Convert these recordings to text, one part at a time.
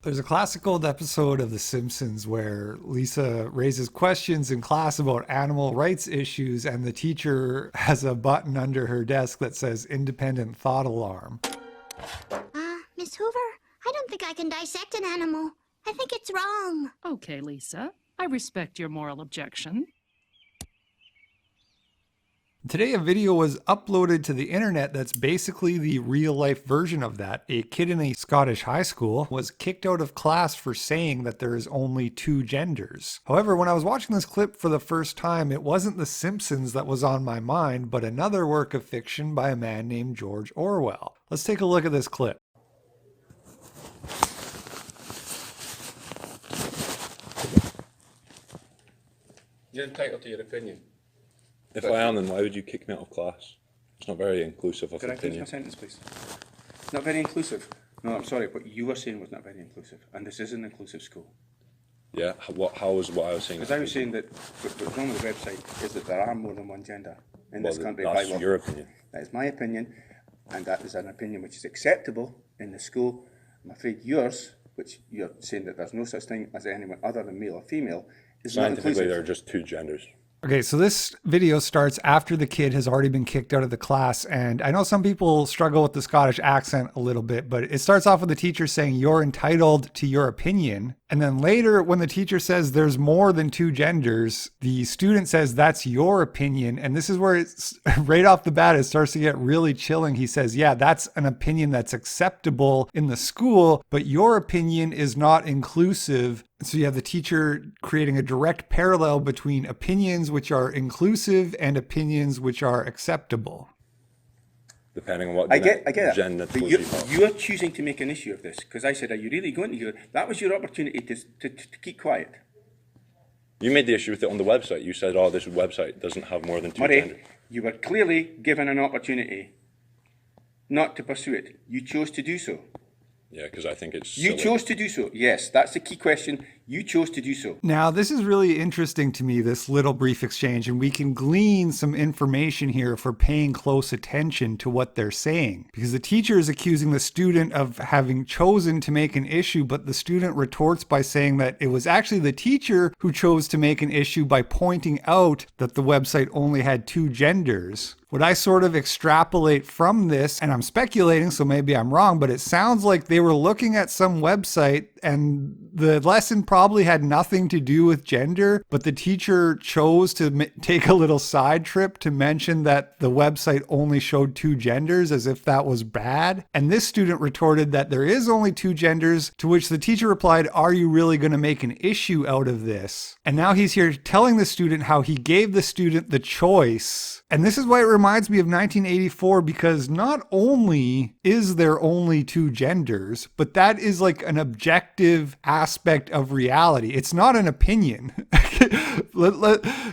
There's a classic old episode of The Simpsons where Lisa raises questions in class about animal rights issues, and the teacher has a button under her desk that says independent thought alarm. Miss Hoover, I don't think I can dissect an animal. I think it's wrong. Okay, Lisa. I respect your moral objection. Today, a video was uploaded to the internet that's basically the real life version of that. A kid in a Scottish high school was kicked out of class for saying that there is only two genders. However, when I was watching this clip for the first time, it wasn't The Simpsons that was on my mind, but another work of fiction by a man named George Orwell. Let's take a look at this clip. You're entitled to your opinion. If I am, then why would you kick me out of class? It's not very inclusive of Could I finish opinion. my sentence, please? Not very inclusive. No, I'm sorry, what you were saying was not very inclusive, and this is an inclusive school. Yeah, how was what I was saying? Because I was saying that what's wrong with the website is that there are more than one gender in this country. That's by law. your opinion. That is my opinion, and that is an opinion which is acceptable in the school. I'm afraid yours, which you're saying that there's no such thing as anyone other than male or female, is not Scientifically, inclusive. there are just two genders. Okay, so this video starts after the kid has already been kicked out of the class, and I know some people struggle with the Scottish accent a little bit, but it starts off with the teacher saying, "You're entitled to your opinion." And then later, when the teacher says there's more than two genders, the student says, "That's your opinion." And this is where it's right off the bat, it starts to get really chilling. He says, "Yeah, that's an opinion that's acceptable in the school, but your opinion is not inclusive." So you have the teacher creating a direct parallel between opinions which are inclusive and opinions which are acceptable. Depending on what gender but you're choosing to make an issue of this, because I said, are you really going to do it? That was your opportunity to keep quiet. You made the issue with it on the website. You said, oh, this website doesn't have more than two Murray, genders. you were clearly given an opportunity not to pursue it. You chose to do so. Yeah, because I think it's You silly. chose to do so. Yes, that's the key question. You chose to do so. Now, this is really interesting to me, this little brief exchange, and we can glean some information here for paying close attention to what they're saying. Because the teacher is accusing the student of having chosen to make an issue, but the student retorts by saying that it was actually the teacher who chose to make an issue by pointing out that the website only had two genders. What I sort of extrapolate from this, and I'm speculating, so maybe I'm wrong, but it sounds like they were looking at some website and the lesson probably had nothing to do with gender, but the teacher chose to take a little side trip to mention that the website only showed two genders as if that was bad. And this student retorted that there is only two genders, to which the teacher replied, "Are you really going to make an issue out of this?" And now he's here telling the student how he gave the student the choice. And this is why it reminds me of 1984, because not only is there only two genders, but that is like an objective aspect of reality. It's not an opinion.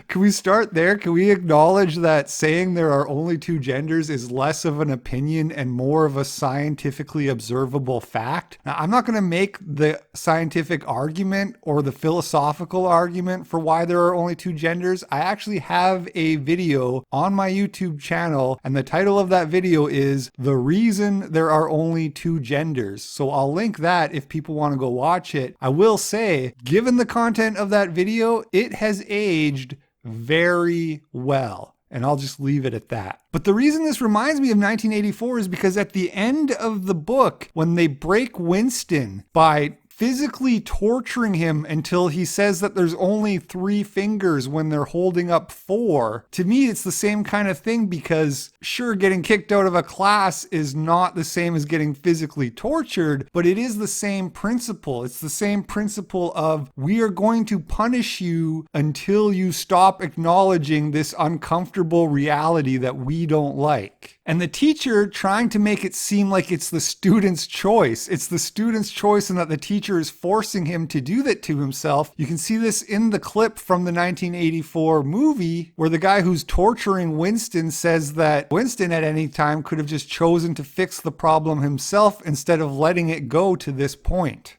Can we start there? Can we acknowledge that saying there are only two genders is less of an opinion and more of a scientifically observable fact? Now, I'm not going to make the scientific argument or the philosophical argument for why there are only two genders. I actually have a video on my YouTube channel, and the title of that video is "The Reason There Are Only Two Genders." So I'll link that if people want to go watch it. I will say, given the content of that video, it has aged very well. And I'll just leave it at that. But the reason this reminds me of 1984 is because at the end of the book, when they break Winston by physically torturing him until he says that there's only three fingers when they're holding up four. To me, it's the same kind of thing, because sure, getting kicked out of a class is not the same as getting physically tortured, but it is the same principle. It's the same principle of, we are going to punish you until you stop acknowledging this uncomfortable reality that we don't like. And the teacher trying to make it seem like it's the student's choice. It's the student's choice, and that the teacher is forcing him to do that to himself. You can see this in the clip from the 1984 movie, where the guy who's torturing Winston says that Winston at any time could have just chosen to fix the problem himself instead of letting it go to this point.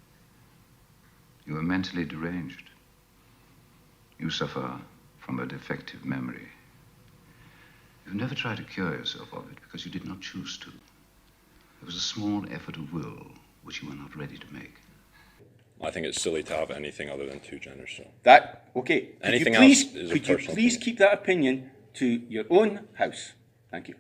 You are mentally deranged. You suffer from a defective memory. You've never tried to cure yourself of it because you did not choose to. It was a small effort of will which you were not ready to make. I think it's silly to have anything other than two genders. So Okay. Anything could you please, else is a could you personal please opinion. keep that opinion to your own house? Thank you.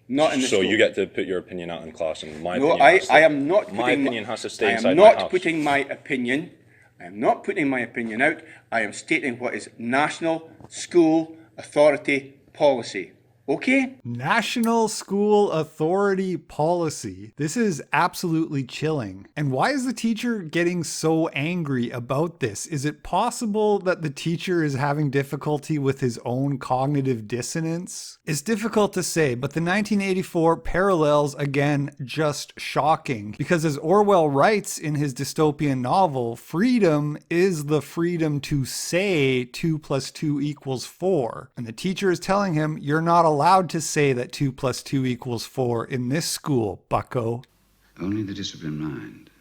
Not in the so school. you get to put your opinion out in class, and my No, opinion. I am not putting My opinion has to stay I inside am my not house. putting my opinion. I am not putting my opinion out. I am stating what is national school authority policy. Okay? National School Authority Policy. This is absolutely chilling. And why is the teacher getting so angry about this? Is it possible that the teacher is having difficulty with his own cognitive dissonance? It's difficult to say, but the 1984 parallels, again, just shocking. Because as Orwell writes in his dystopian novel, freedom is the freedom to say 2 + 2 = 4. And the teacher is telling him, you're not allowed to say that 2 + 2 = 4 in this school, bucko. Only the disciplined mind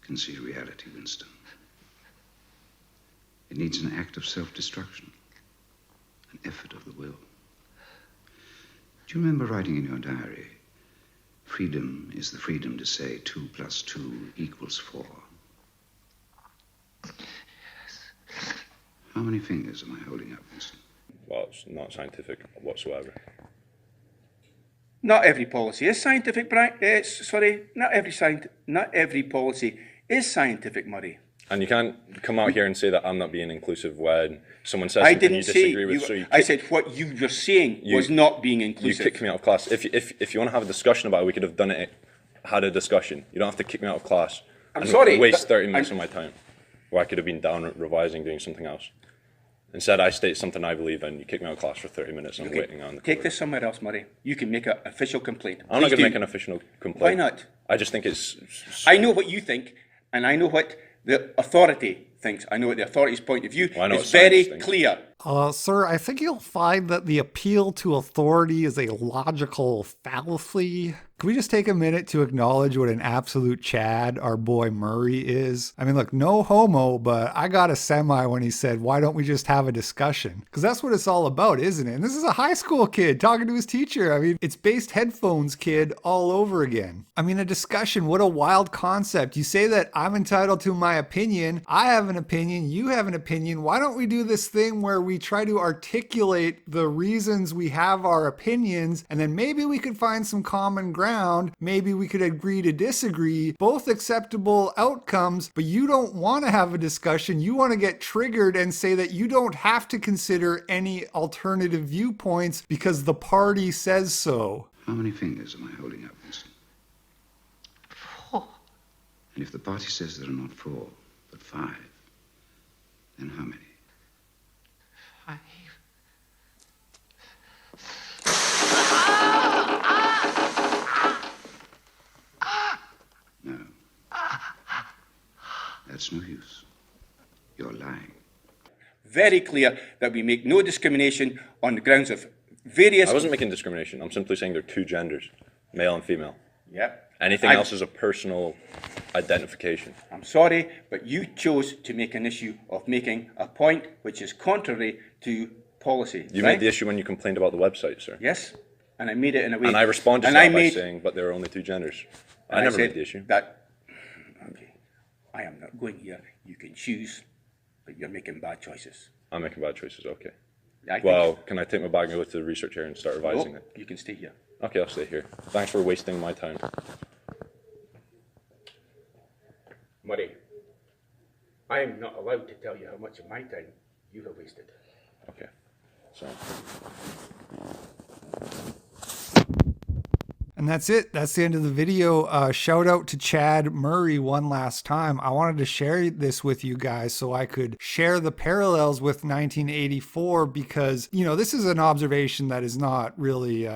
can see reality, Winston. It needs an act of self-destruction, an effort of the will. Do you remember writing in your diary, freedom is the freedom to say 2 + 2 = 4? Yes. How many fingers am I holding up, Winston? Well, it's not scientific whatsoever. Not every policy is scientific, Brian. Not every policy is scientific, Murray. And you can't come out here and say that I'm not being inclusive when someone says I something you didn't say disagree with. So I said what you were saying was not being you inclusive. kicked me out of class. If you want to have a discussion about it, we could have had a discussion. You don't have to kick me out of class. I'm and sorry, waste 30 minutes of my time, where I could have been down revising, doing something else. Instead, I state something I believe in. You kick me out of class for 30 minutes. I'm waiting on the Take court. this somewhere else, Murray. You can make an official complaint. I'm not Please going to do. make an official complaint. Why not? I just think it's. I know what you think, and I know what the authority thinks. I know what the authority's point of view Well, I know is what science very thinks. clear. Sir, I think you'll find that the appeal to authority is a logical fallacy. Can we just take a minute to acknowledge what an absolute Chad our boy Murray is? I mean, look, no homo, but I got a semi when he said, why don't we just have a discussion? Because that's what it's all about, isn't it? And this is a high school kid talking to his teacher. I mean, it's based headphones kid all over again. I mean, a discussion, what a wild concept. You say that I'm entitled to my opinion. I have an opinion. You have an opinion. Why don't we do this thing where we try to articulate the reasons we have our opinions, and then maybe we could find some common ground. Maybe we could agree to disagree, both acceptable outcomes, but you don't want to have a discussion. You want to get triggered and say that you don't have to consider any alternative viewpoints because the party says so. How many fingers am I holding up, Winston? 4. And if the party says there are not 4, but 5, then how many? 5. No. That's no use. You're lying. Very clear that we make no discrimination on the grounds of various... I wasn't making discrimination. I'm simply saying there are two genders, male and female. Yep. Anything else is a personal identification. I'm sorry, but you chose to make an issue of making a point which is contrary to policy. You right? made the issue when you complained about the website, sir. Yes, and I made it in a way... And I responded to that by saying, but there are only two genders. I never made the issue. Okay, I am not going here. You can choose, but you're making bad choices. I'm making bad choices, okay. Well, can I take my bag and go to the research area and start revising it? you can stay here. Okay, I'll stay here. Thanks for wasting my time. Murray, I am not allowed to tell you how much of my time you have wasted. Okay, so... And that's it. That's the end of the video. Shout out to Chad Murray one last time. I wanted to share this with you guys so I could share the parallels with 1984 because, you know, this is an observation that is not really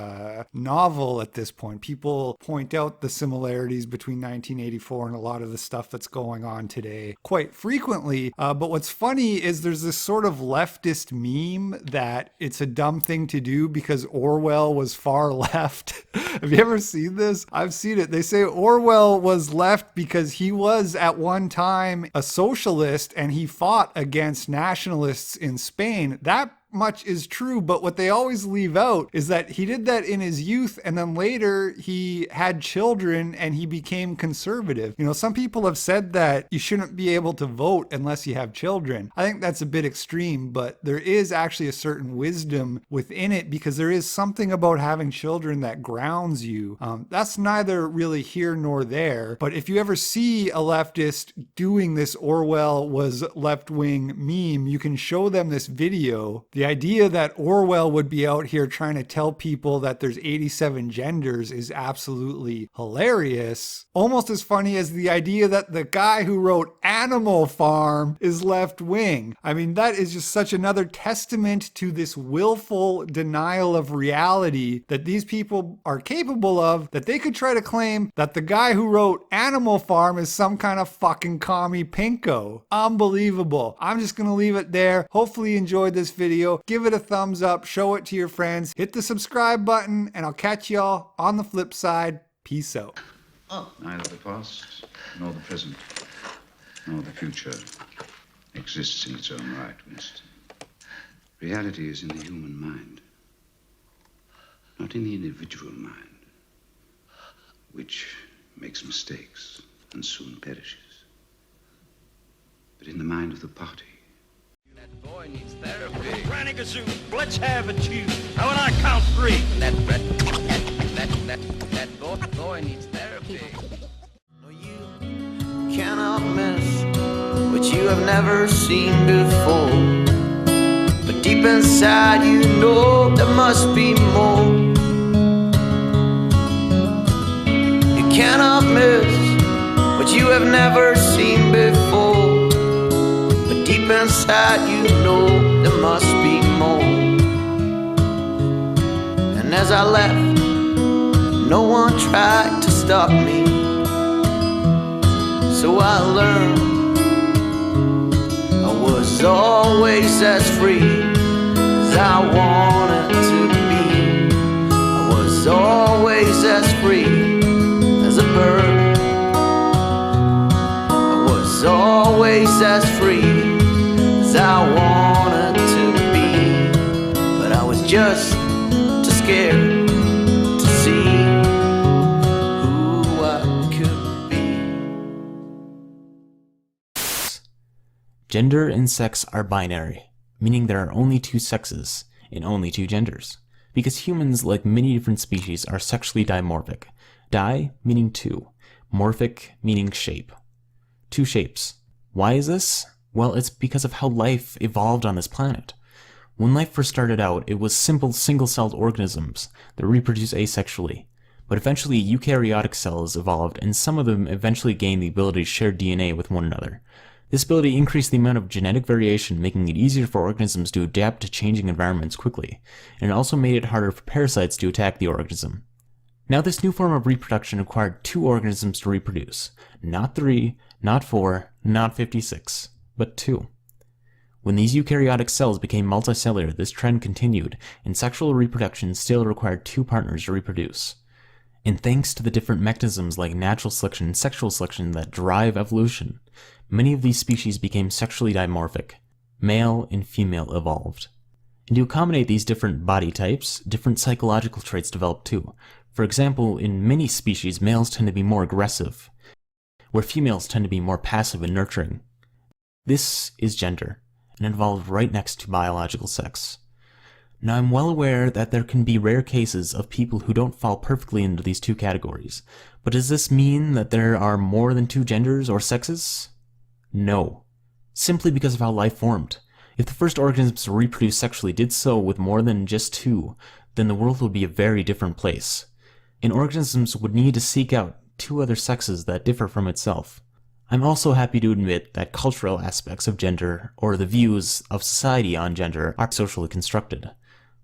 novel at this point. People point out the similarities between 1984 and a lot of the stuff that's going on today quite frequently. But what's funny is there's this sort of leftist meme that it's a dumb thing to do because Orwell was far left. Have you ever seen this? I've seen it. They say Orwell was left because he was at one time a socialist and he fought against nationalists in Spain. That much is true, but what they always leave out is that he did that in his youth, and then later he had children and he became conservative. You know, some people have said that you shouldn't be able to vote unless you have children. I think that's a bit extreme, but there is actually a certain wisdom within it, because there is something about having children that grounds you. That's neither really here nor there, but if you ever see a leftist doing this Orwell was left-wing meme, you can show them this video. The idea that Orwell would be out here trying to tell people that there's 87 genders is absolutely hilarious. Almost as funny as the idea that the guy who wrote Animal Farm is left-wing. I mean, that is just such another testament to this willful denial of reality that these people are capable of, that they could try to claim that the guy who wrote Animal Farm is some kind of fucking commie pinko. Unbelievable. I'm just gonna leave it there. Hopefully you enjoyed this video. Give it a thumbs up, show it to your friends, hit the subscribe button, and I'll catch y'all on the flip side. Peace out. Neither the past, nor the present, nor the future exists in its own right, Winston. Reality is in the human mind, not in the individual mind, which makes mistakes and soon perishes, but in the mind of the party. That boy needs therapy. Granny Gazoo, let's have a chew. How when I count 3. That boy needs therapy. No, you cannot miss what you have never seen before. But deep inside you know there must be more. You cannot miss what you have never seen before. But deep inside you know there must be more. And as I left, no one tried to stop me. So I learned I was always as free as I wanted to be. I was always as free as a bird. I was always as free as I wanted to be. But I was just too scared to see who I could be. Gender and sex are binary, meaning there are only two sexes and only two genders. Because humans, like many different species, are sexually dimorphic. Di meaning two, morphic meaning shape. Two shapes. Why is this? Well, it's because of how life evolved on this planet. When life first started out, it was simple single-celled organisms that reproduce asexually. But eventually eukaryotic cells evolved, and some of them eventually gained the ability to share DNA with one another. This ability increased the amount of genetic variation, making it easier for organisms to adapt to changing environments quickly, and it also made it harder for parasites to attack the organism. Now this new form of reproduction required two organisms to reproduce. Not 3, not 4, not 56, but 2. When these eukaryotic cells became multicellular, this trend continued, and sexual reproduction still required two partners to reproduce. And thanks to the different mechanisms like natural selection and sexual selection that drive evolution, many of these species became sexually dimorphic. Male and female evolved. And to accommodate these different body types, different psychological traits developed too. For example, in many species, males tend to be more aggressive, where females tend to be more passive and nurturing. This is gender, and involved right next to biological sex. Now I'm well aware that there can be rare cases of people who don't fall perfectly into these two categories, but does this mean that there are more than two genders or sexes? No. Simply because of how life formed. If the first organisms to reproduce sexually did so with more than just two, then the world would be a very different place. And organisms would need to seek out two other sexes that differ from itself. I'm also happy to admit that cultural aspects of gender, or the views of society on gender, are socially constructed.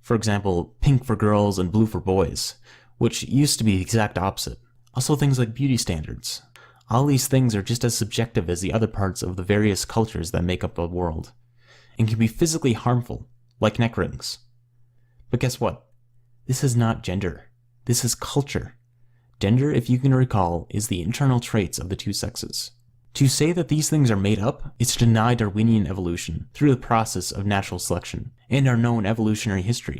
For example, pink for girls and blue for boys, which used to be the exact opposite. Also things like beauty standards. All these things are just as subjective as the other parts of the various cultures that make up the world, and can be physically harmful, like neck rings. But guess what? This is not gender. This is culture. Gender, if you can recall, is the internal traits of the two sexes. To say that these things are made up is to deny Darwinian evolution through the process of natural selection and our known evolutionary history.